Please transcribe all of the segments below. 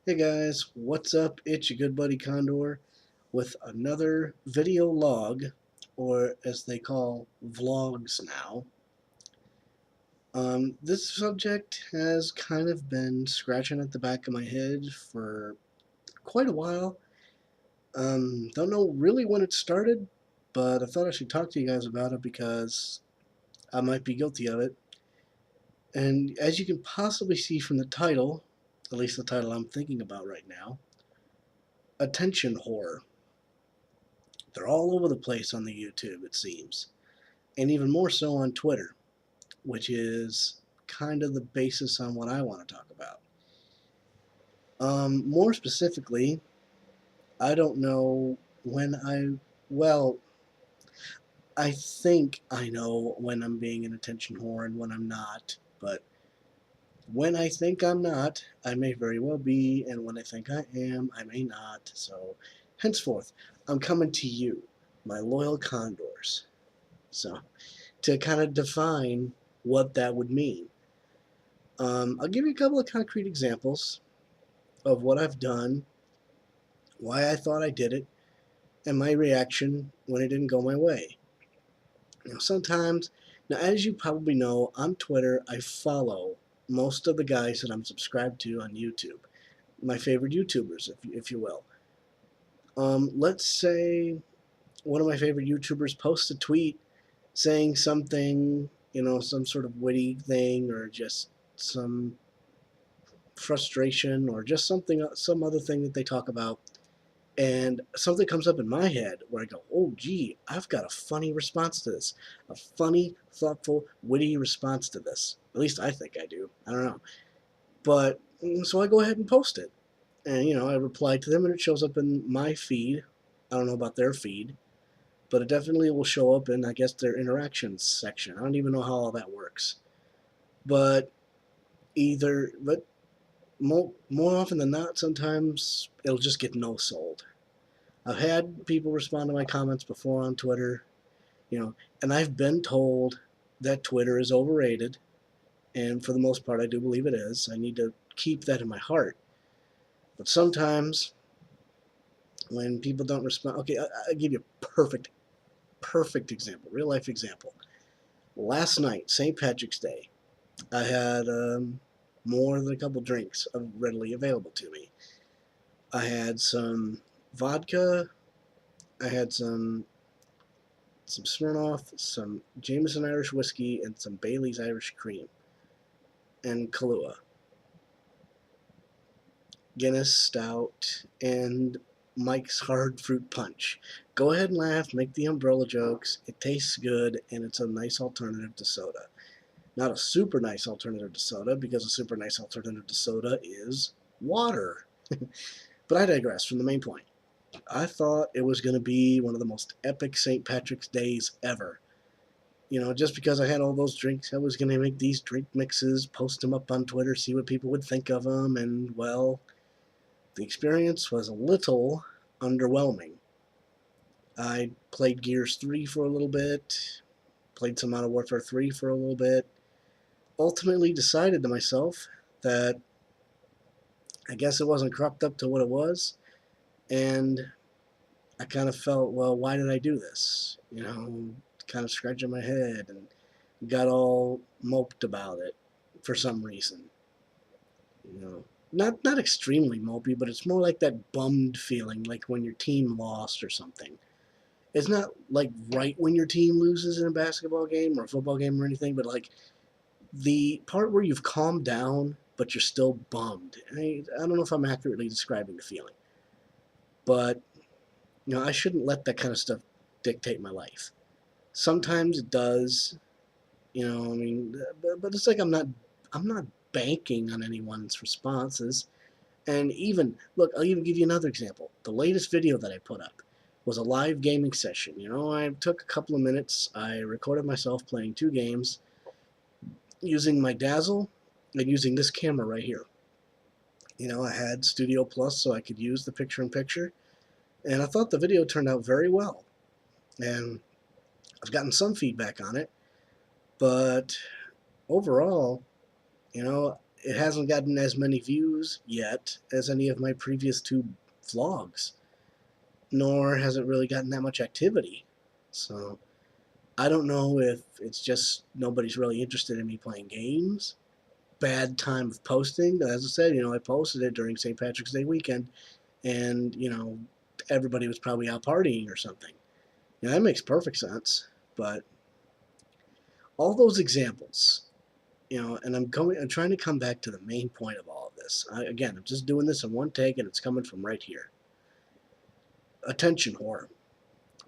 Hey guys, what's up? It's your good buddy Condor with another video log, or as they call vlogs now. This subject has kind of been scratching at the back of my head for quite a while. Don't know really when it started, but I thought I should talk to you guys about it because I might be guilty of it. And as you can possibly see from the title, at least the title I'm thinking about right now, attention horror. They're all over the place on the YouTube, it seems, and even more so on Twitter, which is kind of the basis on what I want to talk about. More specifically, I don't know when well, I think I know when I'm being an attention whore and when I'm not, but when I think I'm not, I may very well be, and when I think I am, I may not. So, henceforth, I'm coming to you, my loyal condors. So, to kind of define what that would mean. I'll give you a couple of concrete examples of what I've done, why I thought I did it, and my reaction when it didn't go my way. Sometimes, now as you probably know, on Twitter, I follow most of the guys that I'm subscribed to on YouTube, my favorite YouTubers, if you will. Let's say one of my favorite YouTubers posts a tweet saying something, some sort of witty thing or just some frustration or just something, some other thing that they talk about, and something comes up in my head where I go, oh, gee, I've got a funny response to this, a funny, thoughtful, witty response to this. At least I think I do. I don't know. But so I go ahead and post it. And, I reply to them and it shows up in my feed. I don't know about their feed, but it definitely will show up in, I guess, their interactions section. I don't even know how all that works. But but more often than not, sometimes it'll just get no sold. I've had people respond to my comments before on Twitter, and I've been told that Twitter is overrated, and for the most part, I do believe it is. I need to keep that in my heart. But sometimes when people don't respond, okay, I'll give you a perfect example, real life example. Last night, St. Patrick's Day, I had more than a couple drinks readily available to me. I had some vodka. I had some Smirnoff, some Jameson Irish whiskey, and some Bailey's Irish cream, and Kahlua, Guinness Stout, and Mike's Hard Fruit Punch. Go ahead and laugh, make the umbrella jokes. It tastes good, and it's a nice alternative to soda. Not a super nice alternative to soda, because a super nice alternative to soda is water. But I digress from the main point. I thought it was going to be one of the most epic St. Patrick's Days ever. Just because I had all those drinks, I was going to make these drink mixes, post them up on Twitter, see what people would think of them, and, well, the experience was a little underwhelming. I played Gears 3 for a little bit, played some Modern Warfare 3 for a little bit, ultimately decided to myself that I guess it wasn't cropped up to what it was, and I kind of felt, well, why did I do this? Kind of scratching my head and got all moped about it for some reason. You know, not extremely mopey, but it's more like that bummed feeling, like when your team lost or something. It's not like right when your team loses in a basketball game or a football game or anything, but like the part where you've calmed down, but you're still bummed. I don't know if I'm accurately describing the feeling, but I shouldn't let that kind of stuff dictate my life. Sometimes it does, I mean, but it's like I'm not banking on anyone's responses. And even look, I'll even give you another example. The latest video that I put up was a live gaming session. I took a couple of minutes. I recorded myself playing 2 games using my Dazzle and using this camera right here. I had Studio Plus so I could use the picture-in-picture, and I thought the video turned out very well. And I've gotten some feedback on it, but overall, you know, it hasn't gotten as many views yet as any of my previous two vlogs, nor has it really gotten that much activity. So I don't know if it's just nobody's really interested in me playing games. Bad time of posting. As I said, I posted it during St. Patrick's Day weekend, and everybody was probably out partying or something. That makes perfect sense. But all those examples, and I'm trying to come back to the main point of all of this. Again, I'm just doing this in one take, and it's coming from right here. Attention whore.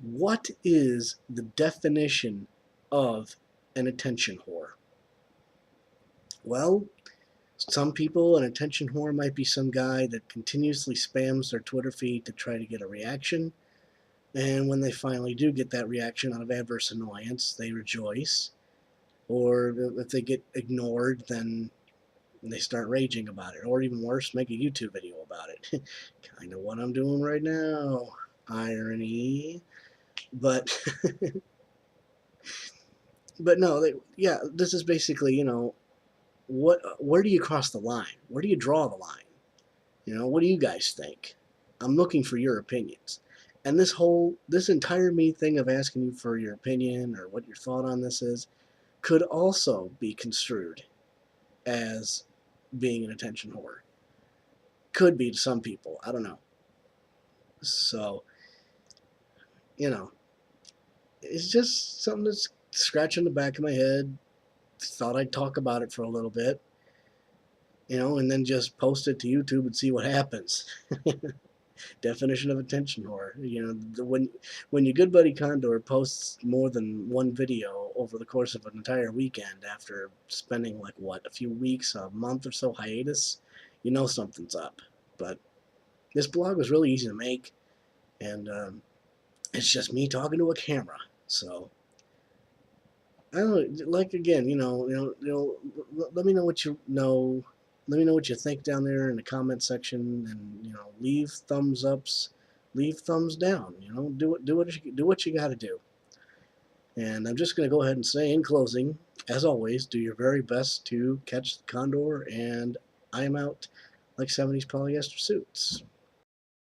What is the definition of an attention whore? Well, some people, an attention whore might be some guy that continuously spams their Twitter feed to try to get a reaction. And when they finally do get that reaction out of adverse annoyance, they rejoice. Or if they get ignored, then they start raging about it. Or even worse, make a YouTube video about it. Kind of what I'm doing right now. Irony. But but no, yeah, this is basically, where do you cross the line? Where do you draw the line? What do you guys think? I'm looking for your opinions. And this entire me thing of asking you for your opinion or what your thought on this is could also be construed as being an attention whore. Could be to some people. I don't know. So, it's just something that's scratching the back of my head. Thought I'd talk about it for a little bit, and then just post it to YouTube and see what happens. Definition of attention whore. When your good buddy Condor posts more than one video over the course of an entire weekend after spending a few weeks, a month or so hiatus, something's up. But this blog was really easy to make, and it's just me talking to a camera. So I don't know, again, let me know what you know. Let me know what you think down there in the comment section, and leave thumbs ups, leave thumbs down. Do what you got to do. And I'm just going to go ahead and say in closing, as always, do your very best to catch the Condor, and I am out like 70s polyester suits.